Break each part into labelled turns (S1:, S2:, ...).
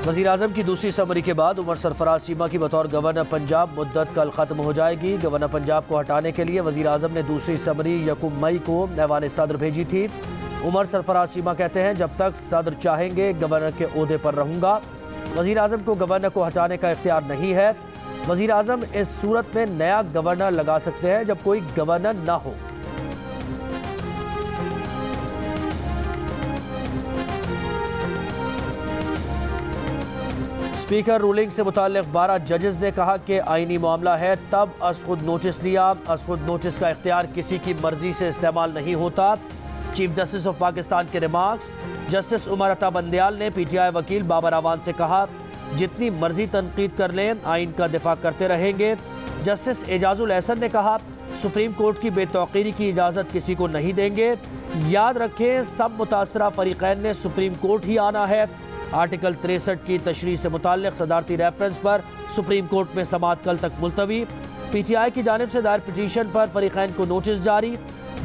S1: वज़ीर आज़म की दूसरी समरी के बाद उमर सरफराज चीमा की बतौर गवर्नर पंजाब मुद्दत कल ख़त्म हो जाएगी। गवर्नर पंजाब को हटाने के लिए वज़ीर आज़म ने दूसरी समरी 1 मई को ऐवान सदर भेजी थी। उमर सरफराज चीमा कहते हैं, जब तक सदर चाहेंगे गवर्नर के ओहदे पर रहूँगा। वज़ीर आज़म को गवर्नर को हटाने का इख्तियार नहीं है। वज़ीर आज़म इस सूरत में नया गवर्नर लगा सकते हैं जब कोई गवर्नर ना हो। स्पीकर रूलिंग से मुताल्लिक 12 जजेस ने कहा कि आईनी मामला है, तब असखुद नोटिस लिया। असखुद नोटिस का इख्तियार किसी की मर्जी से इस्तेमाल नहीं होता। चीफ जस्टिस ऑफ पाकिस्तान के रिमार्क्स। जस्टिस उमर अता बंदयाल ने PTI वकील बाबर आवान से कहा, जितनी मर्जी तनकीद कर लें, आइन का दिफा करते रहेंगे। जस्टिस एजाजुल एहसन ने कहा, सुप्रीम कोर्ट की बेतौकीरी की इजाज़त किसी को नहीं देंगे। याद रखें, सब मुतासरा फरीकैन ने सुप्रीम कोर्ट ही आना है। आर्टिकल 63 की तशरीह से मुताल्लिक सदारती रेफरेंस पर सुप्रीम कोर्ट में समाअत कल तक मुलतवी। PTI की जानिब से दायर पिटीशन पर फरीकैन को नोटिस जारी।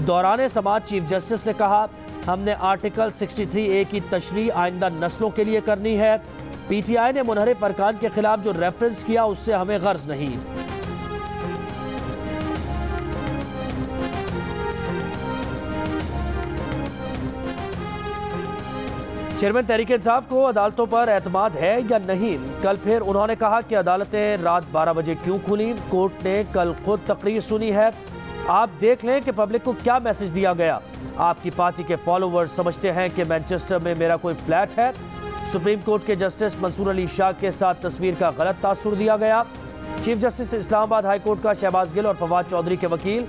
S1: दौरान समाअत चीफ जस्टिस ने कहा, हमने आर्टिकल 63A की तशरीह आइंदा नस्लों के लिए करनी है। PTI ने मुनहरिफ अरकान के खिलाफ जो रेफरेंस किया उससे हमें गर्ज नहीं। चेयरमैन तहरीक इंसाफ को अदालतों पर एतमाद है या नहीं? कल फिर उन्होंने कहा कि अदालतें रात 12 बजे क्यों खुली। कोर्ट ने कल खुद तकरीर सुनी है। आप देख लें कि पब्लिक को क्या मैसेज दिया गया। आपकी पार्टी के फॉलोवर्स समझते हैं कि मैनचेस्टर में मेरा कोई फ्लैट है। सुप्रीम कोर्ट के जस्टिस मंसूर अली शाह के साथ तस्वीर का गलत तासुर दिया गया। Chief justice Islamabad high court का शहबाज गिल और फवाद चौधरी के वकील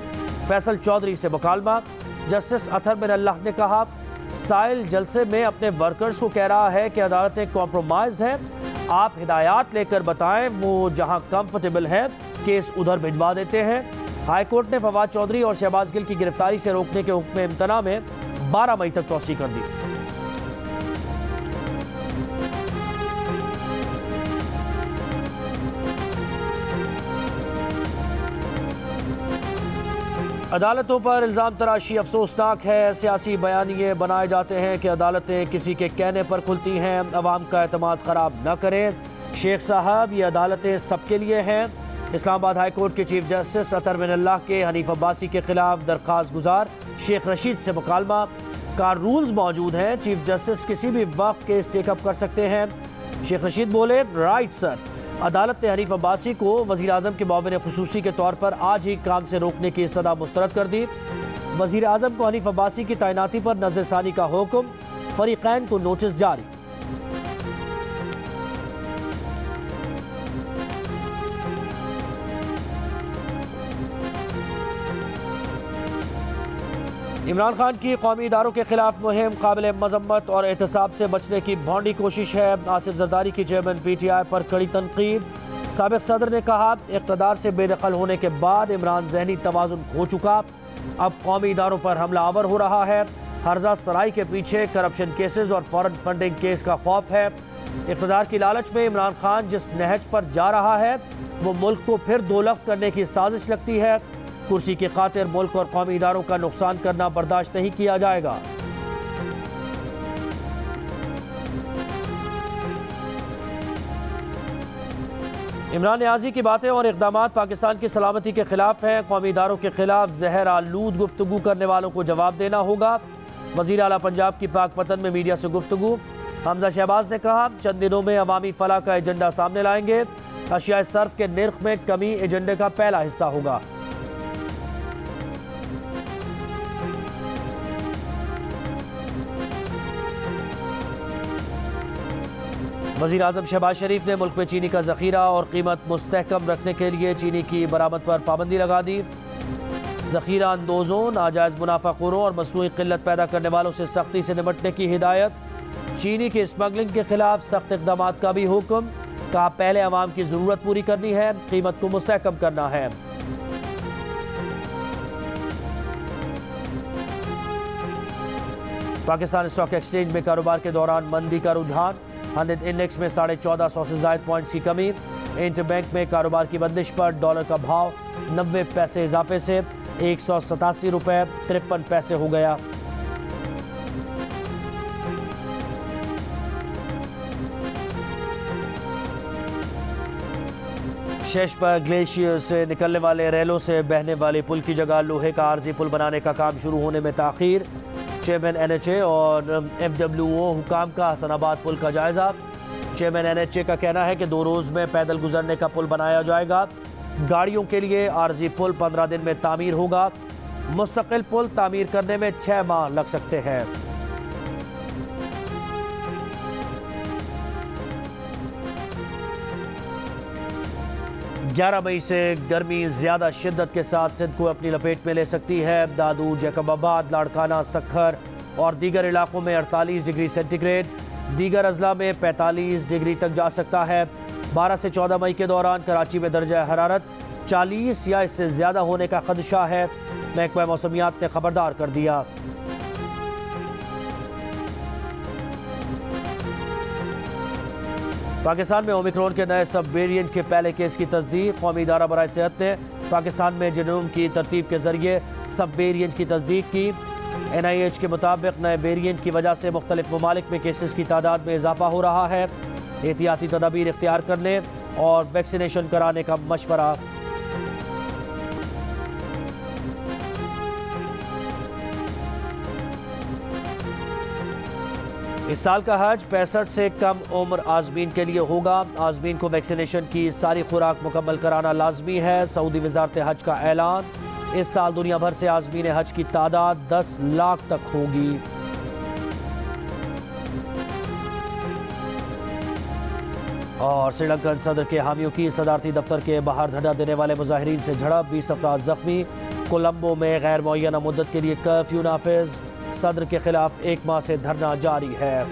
S1: फैसल चौधरी से मुकालमा। जस्टिस अतहर बिन अल्लाह ने कहा, साइल जलसे में अपने वर्कर्स को कह रहा है कि अदालतें कॉम्प्रोमाइज्ड हैं। आप हिदायत लेकर बताएं, वो जहां कंफर्टेबल है केस उधर भिजवा देते हैं। हाई कोर्ट ने फवाद चौधरी और शहबाज गिल की गिरफ्तारी से रोकने के हुक्म इम्तना में 12 मई तक तौसीह कर दी। अदालतों पर इल्ज़ाम तराशी अफसोसनाक है। सियासी बयानिए बनाए जाते हैं कि अदालतें किसी के कहने पर खुलती हैं। अवाम का एतमाद ख़राब न करें। शेख साहब, ये अदालतें सबके लिए हैं। इस्लामाबाद हाई कोर्ट के चीफ जस्टिस अतहर बिन अल्लाह के हनीफ अब्बासी के खिलाफ दरख्वास्त गुजार शेख रशीद से मुकालमा का रूल्स मौजूद हैं। चीफ जस्टिस किसी भी वक्त केस टेकअप कर सकते हैं। शेख रशीद बोले, राइट सर। अदालत ने हनीफ अब्बासी को वज़ीर आज़म के मुआविन ख़ुसूसी के तौर पर आज ही काम से रोकने की इस्तदा मुस्तरद कर दी। वज़ीर आज़म को हनीफ अब्बासी की तैनाती पर नज़रसानी का हुक्म। फरीकैन को नोटिस जारी। इमरान खान की कौमी इदारों के खिलाफ मुहिम काबिल मजम्मत और एहतसाब से बचने की भौंडी कोशिश है। आसिफ जरदारी की चेयरमैन PTI पर कड़ी तनकीद। साबिक सदर ने कहा, इक़्तिदार से बेदखल होने के बाद इमरान ज़हनी तवाज़ुन खो चुका, अब कौमी इदारों पर हमला आवर हो रहा है। हर्जा सराई के पीछे करप्शन केसेस और फॉरेन फंडिंग केस का खौफ है। इक़्तिदार की लालच में इमरान खान जिस नहज पर जा रहा है वो मुल्क को फिर दोलख्त करने की साजिश लगती है। कुर्सी की खातिर मुल्क और कौमी इदारों का नुकसान करना बर्दाश्त नहीं किया जाएगा। इमरान नियाज़ी की बातें और इक़दामात पाकिस्तान की सलामती के खिलाफ हैं। कौमी इदारों के खिलाफ जहर आलूद गुफ्तगू करने वालों को जवाब देना होगा। वज़ीर आला पंजाब की पाकपतन में मीडिया से गुफ्तगू। हमजा शहबाज ने कहा, चंद दिनों में अवामी फलाह का एजेंडा सामने लाएंगे। अशिया सर्फ के निर्ख में कमी एजेंडे का पहला हिस्सा होगा। वज़ीर आज़म शहबाज शरीफ ने मुल्क में चीनी का ज़ख़ीरा और कीमत मुस्तहकम रखने के लिए चीनी की बरामद पर पाबंदी लगा दी। ज़ख़ीरा अंदोज़ों, नाजायज़ मुनाफ़ाखोरों और मसनूई क़िल्लत पैदा करने वालों से सख्ती से निपटने की हिदायत। चीनी की स्मगलिंग के खिलाफ सख्त इक़दाम का भी हुक्म। कहा, पहले अवाम की ज़रूरत पूरी करनी है, कीमत को मुस्तहकम करना है। पाकिस्तान स्टॉक एक्सचेंज में कारोबार के दौरान मंदी का रुझान। 100 इंडेक्स में 1450 से ज़ायद पॉइंट्स की कमी। इंटरबैंक में कारोबार की बंदिश पर डॉलर का भाव 90 पैसे इजाफे से 187 रुपये 53 पैसे हो गया। शेष पर ग्लेशियर से निकलने वाले रेलों से बहने वाले पुल की जगह लोहे का आर्जी पुल बनाने का काम शुरू होने में ताखीर। चेयरमैन NHA और FWO हुकाम का हसनाबाद पुल का जायजा। चेयरमैन NHA का कहना है कि 2 रोज़ में पैदल गुजरने का पुल बनाया जाएगा। गाड़ियों के लिए आर्जी पुल 15 दिन में तामीर होगा। मुस्तकिल पुल तामीर करने में 6 माह लग सकते हैं। ग्यारह मई से गर्मी ज्यादा शिद्दत के साथ सिंध को अपनी लपेट में ले सकती है। दादू, जैकबाबाद, लाड़काना, सखर और दीगर इलाकों में 48 डिग्री सेंटीग्रेड, दीगर अजला में 45 डिग्री तक जा सकता है। 12 से 14 मई के दौरान कराची में दर्जा हरारत 40 या इससे ज़्यादा होने का खदशा है। महकमा मौसमियात ने खबरदार कर दिया। पाकिस्तान में ओमिक्रॉन के नए सब वेरिएंट के पहले केस की तस्दीक। कौमी इदारा बराए सेहत ने पाकिस्तान में जिनोम की तरतीब के जरिए सब वेरिएंट की तस्दीक की। NIH के मुताबिक नए वेरिएंट की वजह से मुख्तलिफ ममालिक में केसेस की तादाद में इजाफा हो रहा है। एहतियाती तदाबीर इख्तियार करने और वैक्सीनेशन कराने का मशवरा। इस साल का हज 65 से कम उम्र आज़मीन के लिए होगा। आज़मीन को वैक्सीनेशन की सारी खुराक मुकम्मल कराना लाजमी है। सऊदी वज़ारत हज का ऐलान। इस साल दुनिया भर से आज़मीन हज की तादाद 10 लाख तक होगी। और श्रीलंकन सदर के हामियों की सदारती दफ्तर के बाहर धरना देने वाले मुजाहिरीन से झड़प, 20 अफराद जख्मी। कोलंबो में गैर मुअय्यना मुद्दत के लिए कर्फ्यू नाफिज। सदर के खिलाफ 1 माह से धरना जारी है।